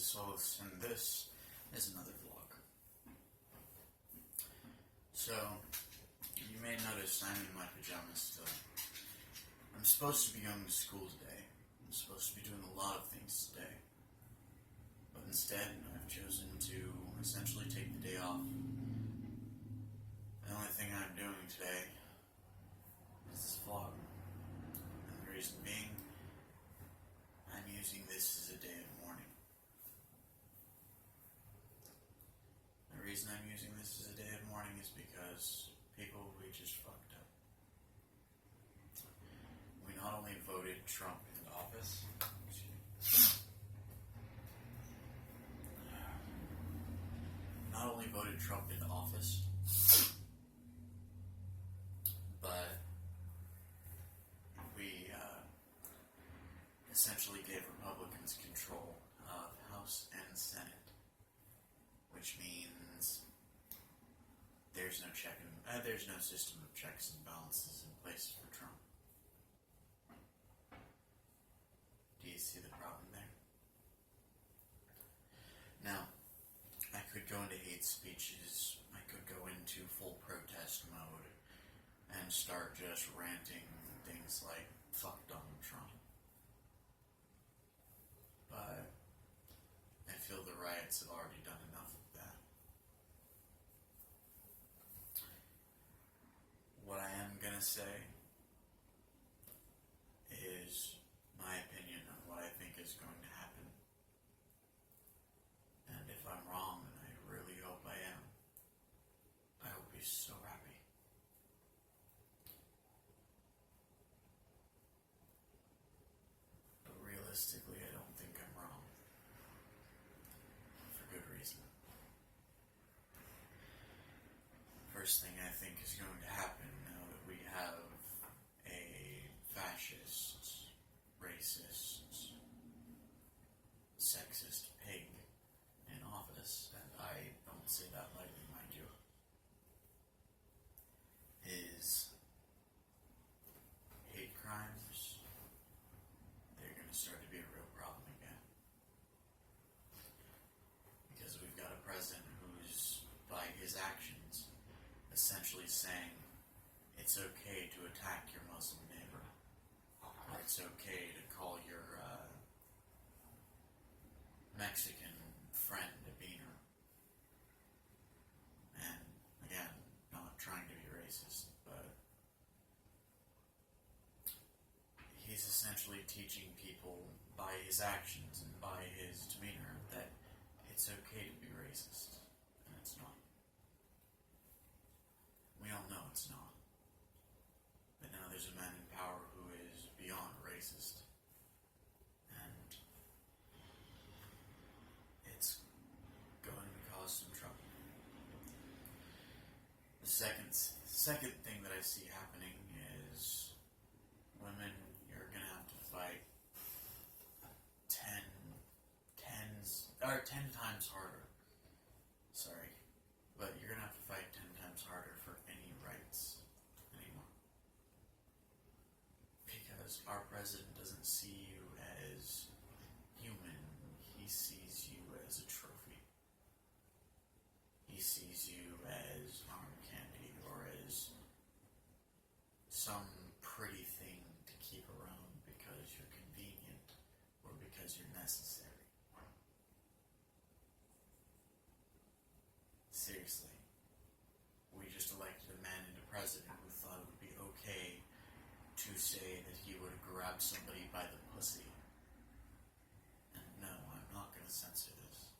Kitthesoulless, and this is another vlog. So, you may notice I'm in my pajamas still. I'm supposed to be going to school today. I'm supposed to be doing a lot of things today. But instead, I've chosen to essentially take the day off. The only thing I'm doing today is this vlog. And the reason being, I'm using this as a day of mourning. The reason I'm using this as a day of mourning is because we just fucked up. We not only voted Trump into office, but we essentially gave Republicans control of House and Senate, which means there's no system of checks and balances in place for Trump. Do you see the problem there? Now, I could go into hate speeches, I could go into full protest mode, and start just ranting things like, fuck Donald Trump. But I feel the riots have already done enough of that. What I am gonna say is my opinion on what I think is going to happen. And if I'm wrong, and I really hope I am, I will be so happy. But realistically, I don't think I'm wrong. For good reason. First thing I think is going to happen now that we have a fascist, racist, sexist pig in office, and I don't say that lightly, mind you, is hate crimes. They're going to start to be a real problem again. Because we've got a president who's, by his actions, essentially saying it's okay to attack your Muslim neighbor, or it's okay to call your Mexican friend a beaner. And again, not trying to be racist, but he's essentially teaching people by his actions and by his demeanor that it's okay to be racist, and it's not. We all know it's not. But now there's a man in power who is beyond racist. And it's going to cause some trouble. The second thing that I see happening is women, you're going to have to fight 10 times harder. Sorry. But you're going to have to fight 10 times harder for any rights anymore. Because our president doesn't see you as human. He sees you as a trophy. He sees you as arm candy or as some pretty thing to keep around because you're convenient or because you're necessary. Seriously. We just elected a man into president who thought it would be okay to say that he would grab somebody by the pussy. And no, I'm not going to censor this.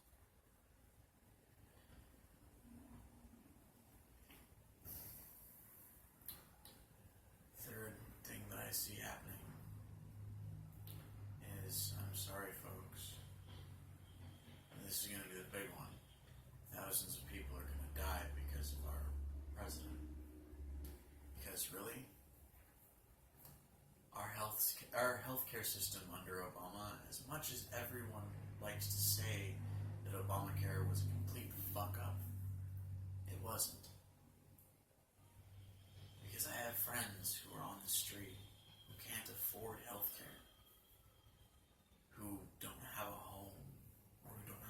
Third thing that I see happening is, I'm sorry folks, this is going to be the big one. Thousands of people are going to die because of our president. Because really, our healthcare system under Obama, as much as everyone likes to say that Obamacare was a complete fuck up, it wasn't. Because I have friends who are on the street who can't afford healthcare, who don't have a home, or who don't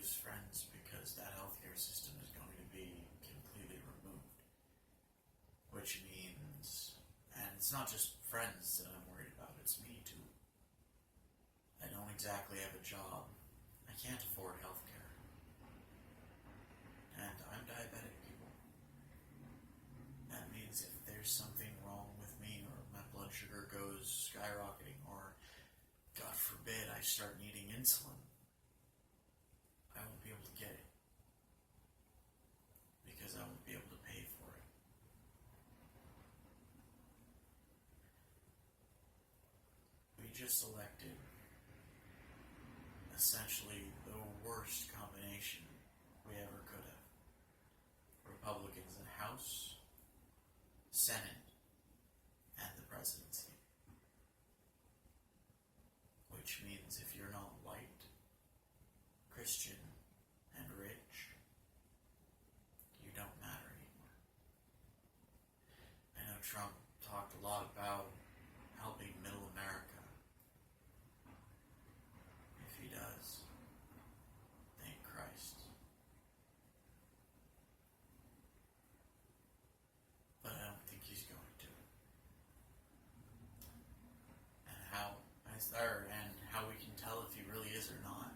lose friends because that healthcare system is going to be completely removed. Which means, and it's not just friends that I'm worried about, it's me too. I don't exactly have a job. I can't afford healthcare. And I'm diabetic, people. That means if there's something wrong with me, or my blood sugar goes skyrocketing, or God forbid I start needing insulin, I won't be able to get it. Because I won't be able to pay for it. We just elected essentially the worst combination we ever could have. Republicans in the House, Senate, and the presidency. Which means if you're not white, Christian, and rich, you don't matter anymore. I know Trump talked a lot about helping middle America. If he does, thank Christ. But I don't think he's going to. And how we can tell if he really is or not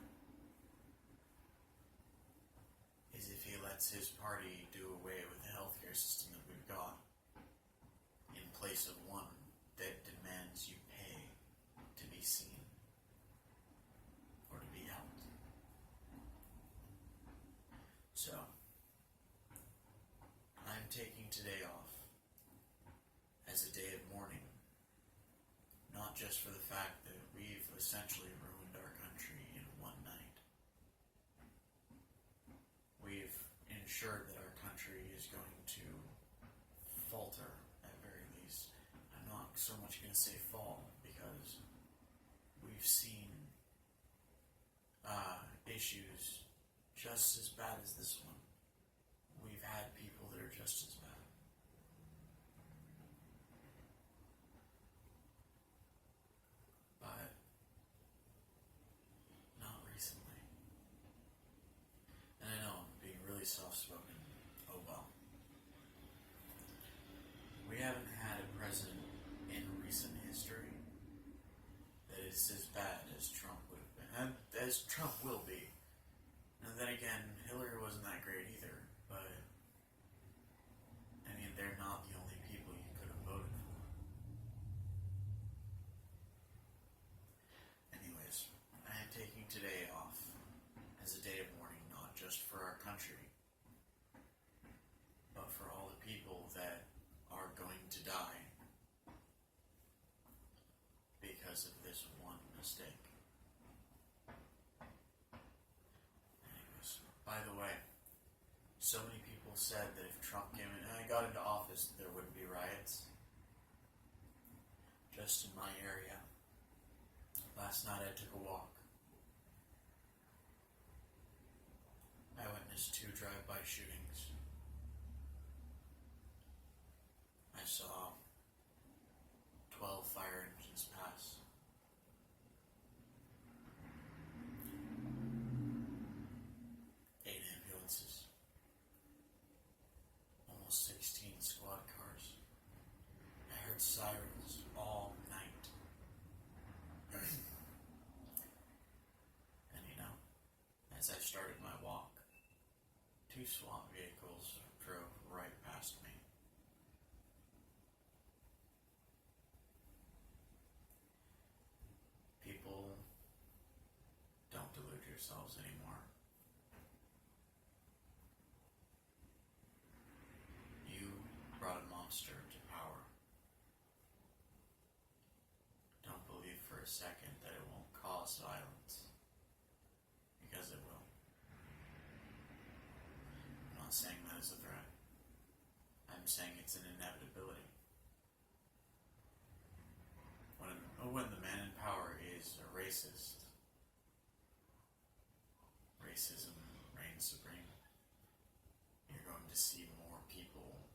is if he lets his party do away with the healthcare system that we've got in place of one that demands you pay to be seen or to be helped. So, I'm taking today off as a day of mourning, not just for the fact that we've essentially ruined our country in one night. We've ensured that our country is going to falter, at very least. I'm not so much going to say fall, because we've seen issues just as bad as this one. We've had people that are just as bad. But not recently. And I know I'm being really soft-spoken. Oh well. We haven't had a president in recent history that is as bad as Trump would have been. And as Trump will be. And then again, Hillary wasn't that great either. But, I mean, they're not the only people you could have voted for. Anyways, I am taking today off as a day of mourning, not just for our country, but for all the people that are going to die because of this one mistake. Anyways, by the way, so many people said that if Trump got into office, there wouldn't be riots. Just in my area. Last night I took a walk. I witnessed 2 drive-by shootings. I saw 12 fire engines pass. 8 ambulances. Almost 16 squad cars. I heard sirens all night. And as I started my walk, 2 SWAT vehicles drove right past me. People, don't delude yourselves anymore. You brought a monster to power. Don't believe for a second that it won't cause violence. Because it will. I'm not saying that as a threat. I'm saying it's an inevitability. When the man in power is a racist, racism reigns supreme. You're going to see more people,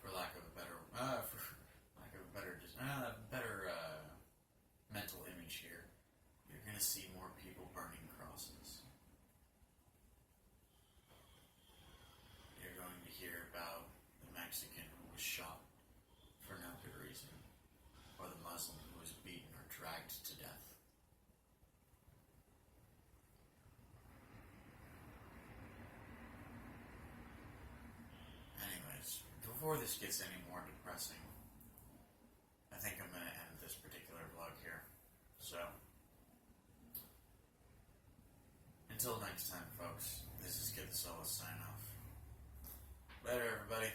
for lack of a better mental image here, you're going to see more people burning was shot for no good reason, or the Muslim who was beaten or dragged to death. Anyways, before this gets any more depressing, I think I'm going to end this particular vlog here. So, until next time, folks, this is Kitthesoulless sign off. Later, everybody.